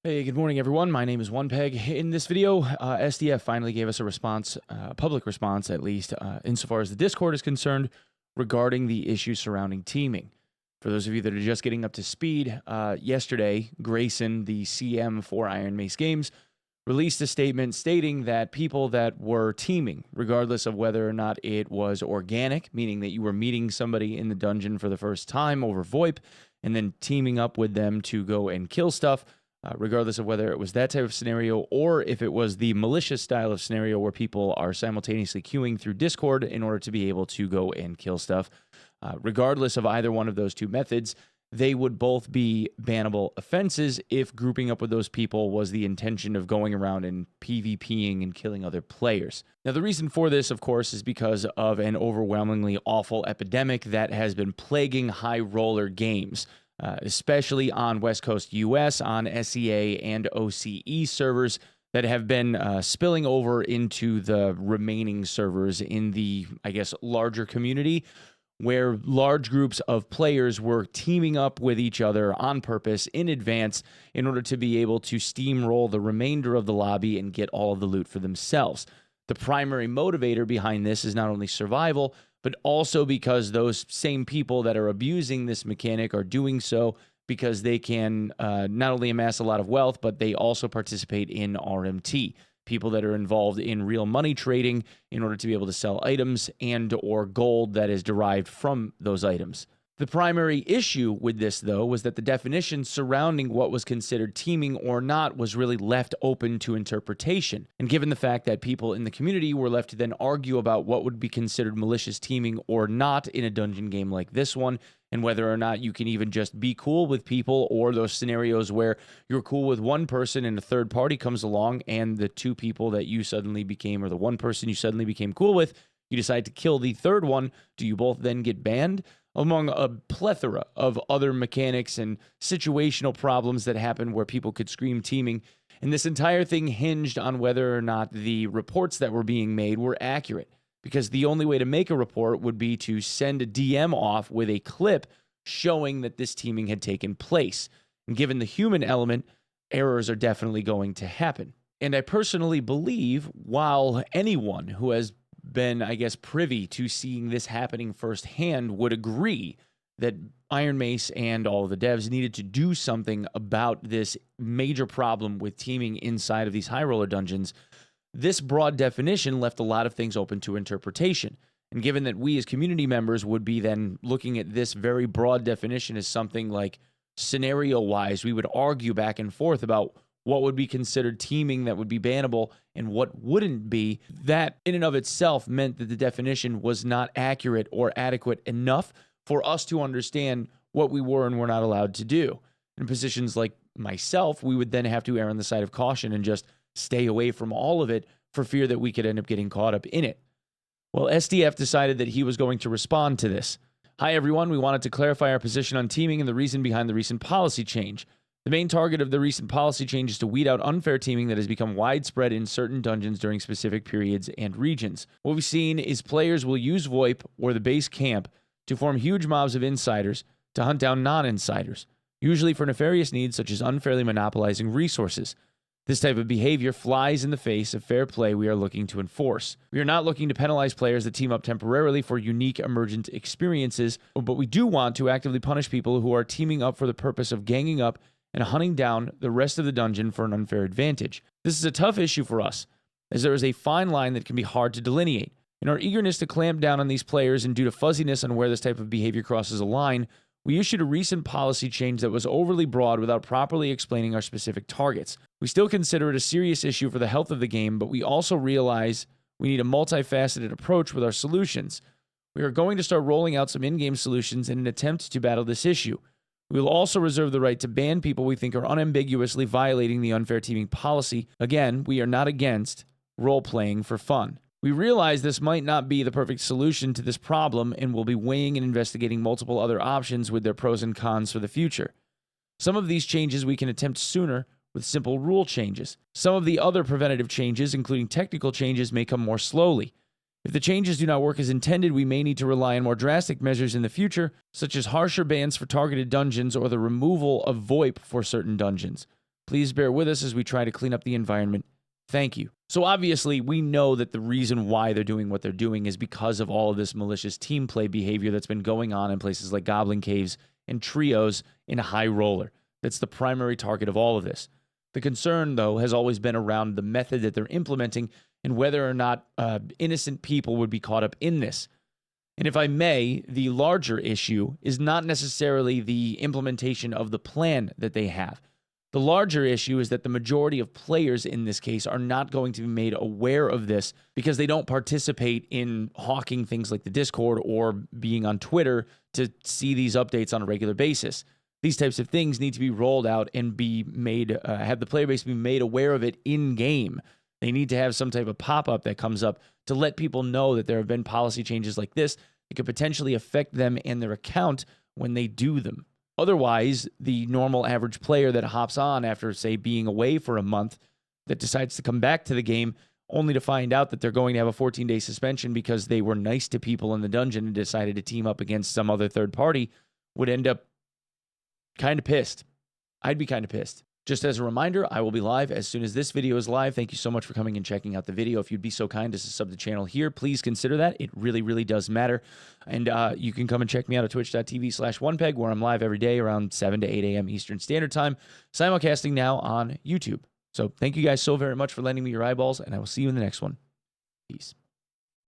Hey, good morning, everyone. My name is Onepeg. In this video, SDF finally gave us a response, public response at least, insofar as the Discord is concerned, regarding the issue surrounding teaming. For those of you that are just getting up to speed, yesterday, Grayson, the CM for Ironmace Games, released a statement stating that people that were teaming, regardless of whether or not it was organic, meaning that you were meeting somebody in the dungeon for the first time over VoIP, and then teaming up with them to go and kill stuff, regardless of whether it was that type of scenario or if it was the malicious style of scenario where people are simultaneously queuing through Discord in order to be able to go and kill stuff. Regardless of either one of those two methods, they would both be bannable offenses if grouping up with those people was the intention of going around and PvPing and killing other players. Now, the reason for this, of course, is because of an overwhelmingly awful epidemic that has been plaguing high roller games. Especially on West Coast US, on SEA and OCE servers that have been spilling over into the remaining servers in the, I guess, larger community, where large groups of players were teaming up with each other on purpose in advance in order to be able to steamroll the remainder of the lobby and get all of the loot for themselves. The primary motivator behind this is not only survival, but also because those same people that are abusing this mechanic are doing so because they can not only amass a lot of wealth, but they also participate in RMT. People that are involved in real money trading in order to be able to sell items and or gold that is derived from those items. The primary issue with this, though, was that the definition surrounding what was considered teaming or not was really left open to interpretation. And given the fact that people in the community were left to then argue about what would be considered malicious teaming or not in a dungeon game like this one, and whether or not you can even just be cool with people, or those scenarios where you're cool with one person and a third party comes along and the two people that you suddenly became, or the one person you suddenly became cool with, you decide to kill the third one. Do you both then get banned? Among a plethora of other mechanics and situational problems that happened where people could scream teaming. And this entire thing hinged on whether or not the reports that were being made were accurate. Because the only way to make a report would be to send a DM off with a clip showing that this teaming had taken place. And given the human element, errors are definitely going to happen. And I personally believe, while anyone who has been, I guess, privy to seeing this happening firsthand would agree that Ironmace and all of the devs needed to do something about this major problem with teaming inside of these high roller dungeons, this broad definition left a lot of things open to interpretation. And given that we as community members would be then looking at this very broad definition as something like scenario-wise, we would argue back and forth about what would be considered teaming that would be bannable and what wouldn't be. That in and of itself meant that the definition was not accurate or adequate enough for us to understand what we were and were not allowed to do. In positions like myself, we would then have to err on the side of caution and just stay away from all of it for fear that we could end up getting caught up in it. Well, SDF decided that he was going to respond to this. Hi, everyone. We wanted to clarify our position on teaming and the reason behind the recent policy change. The main target of the recent policy change is to weed out unfair teaming that has become widespread in certain dungeons during specific periods and regions. What we've seen is players will use VoIP or the base camp to form huge mobs of insiders to hunt down non-insiders, usually for nefarious needs such as unfairly monopolizing resources. This type of behavior flies in the face of fair play we are looking to enforce. We are not looking to penalize players that team up temporarily for unique emergent experiences, but we do want to actively punish people who are teaming up for the purpose of ganging up and hunting down the rest of the dungeon for an unfair advantage. This is a tough issue for us, as there is a fine line that can be hard to delineate. In our eagerness to clamp down on these players and due to fuzziness on where this type of behavior crosses a line, we issued a recent policy change that was overly broad without properly explaining our specific targets. We still consider it a serious issue for the health of the game, but we also realize we need a multifaceted approach with our solutions. We are going to start rolling out some in-game solutions in an attempt to battle this issue. We will also reserve the right to ban people we think are unambiguously violating the unfair teaming policy. Again, we are not against role-playing for fun. We realize this might not be the perfect solution to this problem and will be weighing and investigating multiple other options with their pros and cons for the future. Some of these changes we can attempt sooner with simple rule changes. Some of the other preventative changes, including technical changes, may come more slowly. If the changes do not work as intended, we may need to rely on more drastic measures in the future, such as harsher bans for targeted dungeons or the removal of VoIP for certain dungeons. Please bear with us as we try to clean up the environment. Thank you. So obviously, we know that the reason why they're doing what they're doing is because of all of this malicious team play behavior that's been going on in places like Goblin Caves and Trios in High Roller. That's the primary target of all of this. The concern, though, has always been around the method that they're implementing and whether or not innocent people would be caught up in this. And if I may, the larger issue is not necessarily the implementation of the plan that they have. The larger issue is that the majority of players in this case are not going to be made aware of this because they don't participate in hawking things like the Discord or being on Twitter to see these updates on a regular basis. These types of things need to be rolled out and be made, have the player base be made aware of it in game. They need to have some type of pop-up that comes up to let people know that there have been policy changes like this that could potentially affect them and their account when they do them. Otherwise, the normal average player that hops on after, say, being away for a month that decides to come back to the game only to find out that they're going to have a 14-day suspension because they were nice to people in the dungeon and decided to team up against some other third party would end up kind of pissed. I'd be kind of pissed. Just as a reminder, I will be live as soon as this video is live. Thank you so much for coming and checking out the video. If you'd be so kind as to sub the channel here, please consider that. It really, really does matter. And you can come and check me out at twitch.tv/Onepeg, where I'm live every day around 7 to 8 a.m. Eastern Standard Time, simulcasting now on YouTube. So thank you guys so very much for lending me your eyeballs, and I will see you in the next one. Peace.